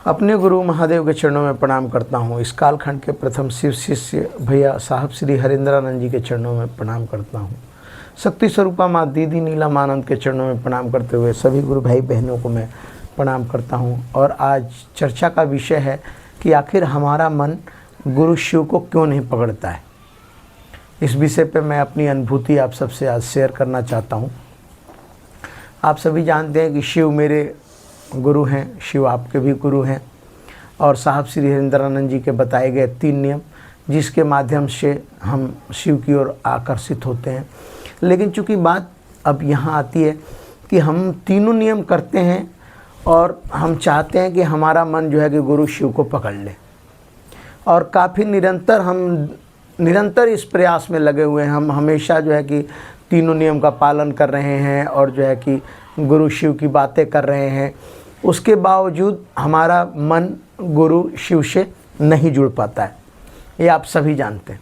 अपने गुरु महादेव के चरणों में प्रणाम करता हूँ। इस कालखंड के प्रथम शिव शिष्य भैया साहब श्री हरिंद्रानंद जी के चरणों में प्रणाम करता हूँ। शक्ति स्वरूपा माँ दीदी नीलामानंद के चरणों में प्रणाम करते हुए सभी गुरु भाई बहनों को मैं प्रणाम करता हूँ। और आज चर्चा का विषय है कि आखिर हमारा मन गुरु शिव को क्यों नहीं पकड़ता है। इस विषय पे मैं अपनी अनुभूति आप सबसे आज शेयर करना चाहता हूँ। आप सभी जानते हैं कि शिव मेरे गुरु हैं, शिव आपके भी गुरु हैं और साहब श्री हरिंद्रानंद जी के बताए गए 3 नियम जिसके माध्यम से हम शिव की ओर आकर्षित होते हैं। लेकिन चूंकि बात अब यहाँ आती है कि हम तीनों नियम करते हैं और हम चाहते हैं कि हमारा मन जो है कि गुरु शिव को पकड़ ले, और काफ़ी निरंतर इस प्रयास में लगे हुए हैं। हम हमेशा जो है कि तीनों नियम का पालन कर रहे हैं और जो है कि गुरु शिव की बातें कर रहे हैं। उसके बावजूद हमारा मन गुरु शिव से नहीं जुड़ पाता है, ये आप सभी जानते हैं।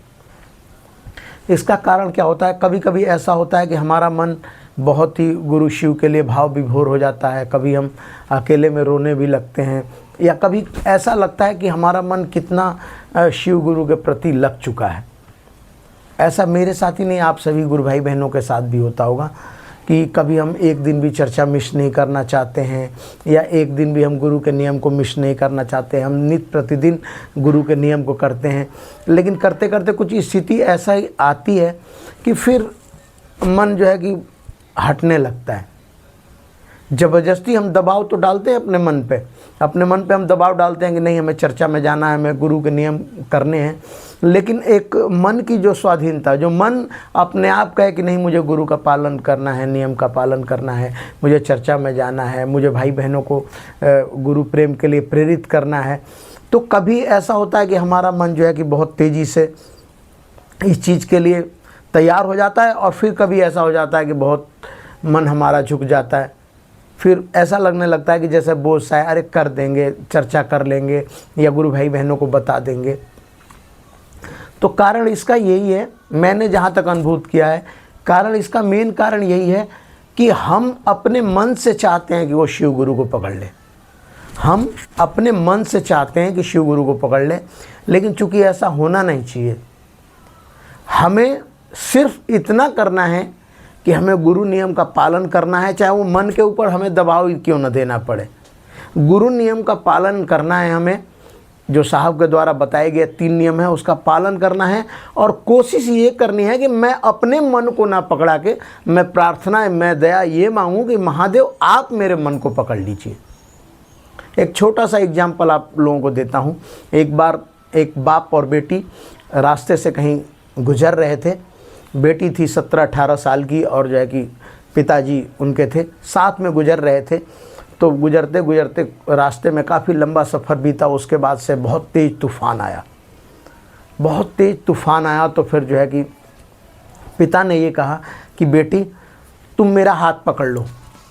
इसका कारण क्या होता है? कभी कभी ऐसा होता है कि हमारा मन बहुत ही गुरु शिव के लिए भाव विभोर हो जाता है। कभी हम अकेले में रोने भी लगते हैं, या कभी ऐसा लगता है कि हमारा मन कितना शिव गुरु के प्रति लग चुका है। ऐसा मेरे साथ ही नहीं, आप सभी गुरु भाई बहनों के साथ भी होता होगा कि कभी हम एक दिन भी चर्चा मिस नहीं करना चाहते हैं, या एक दिन भी हम गुरु के नियम को मिस नहीं करना चाहते हैं। हम नित्य प्रतिदिन गुरु के नियम को करते हैं, लेकिन करते करते कुछ स्थिति ऐसा ही आती है कि फिर मन जो है कि हटने लगता है। ज़बरदस्ती हम दबाव तो डालते हैं अपने मन पे हम दबाव डालते हैं कि नहीं, हमें चर्चा में जाना है, हमें गुरु के नियम करने हैं। लेकिन एक मन की जो स्वाधीनता, जो मन अपने आप कहे कि नहीं, मुझे गुरु का पालन करना है, नियम का पालन करना है, मुझे चर्चा में जाना है, मुझे भाई बहनों को गुरु प्रेम के लिए प्रेरित करना है, तो कभी ऐसा होता है कि हमारा मन जो है कि बहुत तेज़ी से इस चीज़ के लिए तैयार हो जाता है, और फिर कभी ऐसा हो जाता है कि बहुत मन हमारा झुक जाता है। फिर ऐसा लगने लगता है कि जैसे बोझ सा है, अरे कर देंगे, चर्चा कर लेंगे या गुरु भाई बहनों को बता देंगे। तो कारण इसका यही है, मैंने जहाँ तक अनुभूत किया है, कारण इसका मेन कारण यही है कि हम अपने मन से चाहते हैं कि वो शिव गुरु को पकड़ ले। हम अपने मन से चाहते हैं कि शिव गुरु को पकड़ ले, लेकिन चूंकि ऐसा होना नहीं चाहिए। हमें सिर्फ इतना करना है कि हमें गुरु नियम का पालन करना है, चाहे वो मन के ऊपर हमें दबाव क्यों न देना पड़े। गुरु नियम का पालन करना है हमें, जो साहब के द्वारा बताए गए 3 नियम है उसका पालन करना है। और कोशिश ये करनी है कि मैं अपने मन को ना पकड़ा के मैं प्रार्थना, मैं दया ये मांगूं कि महादेव आप मेरे मन को पकड़ लीजिए। एक छोटा सा एग्जाम्पल आप लोगों को देता हूँ। एक बार एक बाप और बेटी रास्ते से कहीं गुजर रहे थे। बेटी थी 17-18 साल की और जो है कि पिताजी उनके थे, साथ में गुजर रहे थे। तो गुजरते गुजरते रास्ते में काफ़ी लंबा सफ़र बीता। उसके बाद से बहुत तेज़ तूफ़ान आया। तो फिर जो है कि पिता ने ये कहा कि बेटी तुम मेरा हाथ पकड़ लो।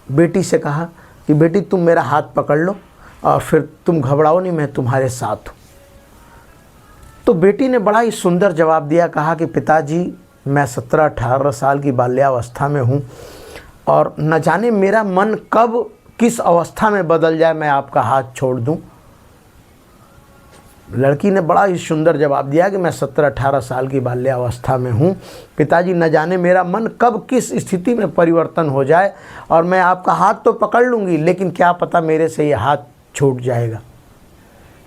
बेटी से कहा कि बेटी तुम मेरा हाथ पकड़ लो और फिर तुम घबराओ नहीं, मैं तुम्हारे साथ हूँ। तो बेटी ने बड़ा ही सुंदर जवाब दिया, कहा कि पिताजी मैं 17-18 साल की बाल्यावस्था में हूँ और न जाने मेरा मन कब किस अवस्था में बदल जाए मैं आपका हाथ छोड़ दूँ। लड़की ने बड़ा ही सुंदर जवाब दिया कि मैं 17-18 साल की बाल्यावस्था में हूँ पिताजी, न जाने मेरा मन कब किस स्थिति में परिवर्तन हो जाए और मैं आपका हाथ तो पकड़ लूँगी, लेकिन क्या पता मेरे से ये हाथ छूट जाएगा,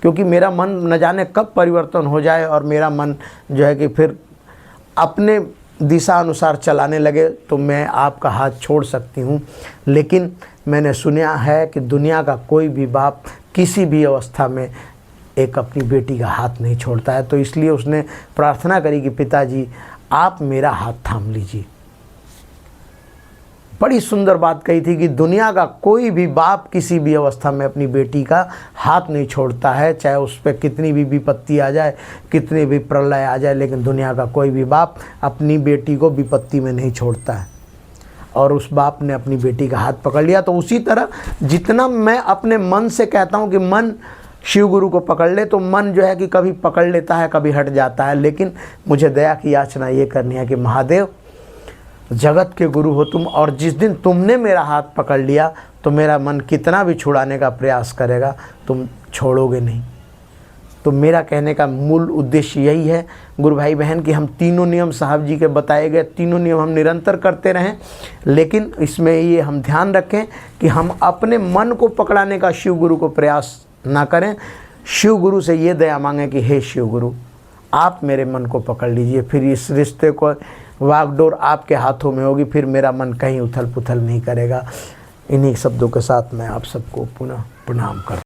क्योंकि मेरा मन न जाने कब परिवर्तन हो जाए और मेरा मन जो है कि फिर अपने दिशा अनुसार चलाने लगे तो मैं आपका हाथ छोड़ सकती हूँ। लेकिन मैंने सुना है कि दुनिया का कोई भी बाप किसी भी अवस्था में एक अपनी बेटी का हाथ नहीं छोड़ता है। तो इसलिए उसने प्रार्थना करी कि पिताजी आप मेरा हाथ थाम लीजिए। बड़ी सुंदर बात कही थी कि दुनिया का कोई भी बाप किसी भी अवस्था में अपनी बेटी का हाथ नहीं छोड़ता है, चाहे उस पर कितनी भी विपत्ति आ जाए, कितनी भी प्रलय आ जाए, लेकिन दुनिया का कोई भी बाप अपनी बेटी को विपत्ति में नहीं छोड़ता है। और उस बाप ने अपनी बेटी का हाथ पकड़ लिया। तो उसी तरह जितना मैं अपने मन से कहता हूँ कि मन शिव गुरु को पकड़ ले, तो मन जो है कि कभी पकड़ लेता है, कभी हट जाता है। लेकिन मुझे दया की याचना ये करनी है कि महादेव जगत के गुरु हो तुम, और जिस दिन तुमने मेरा हाथ पकड़ लिया तो मेरा मन कितना भी छुड़ाने का प्रयास करेगा तुम छोड़ोगे नहीं। तो मेरा कहने का मूल उद्देश्य यही है गुरु भाई बहन कि हम तीनों नियम साहब जी के बताए गए तीनों नियम हम निरंतर करते रहें, लेकिन इसमें ये हम ध्यान रखें कि हम अपने मन को पकड़ाने का शिव गुरु को प्रयास ना करें। शिव गुरु से ये दया मांगें कि हे शिव गुरु आप मेरे मन को पकड़ लीजिए, फिर इस रिश्ते को वागडोर आपके हाथों में होगी, फिर मेरा मन कहीं उथल पुथल नहीं करेगा। इन्हीं शब्दों के साथ मैं आप सबको पुनः प्रणाम करता हूँ।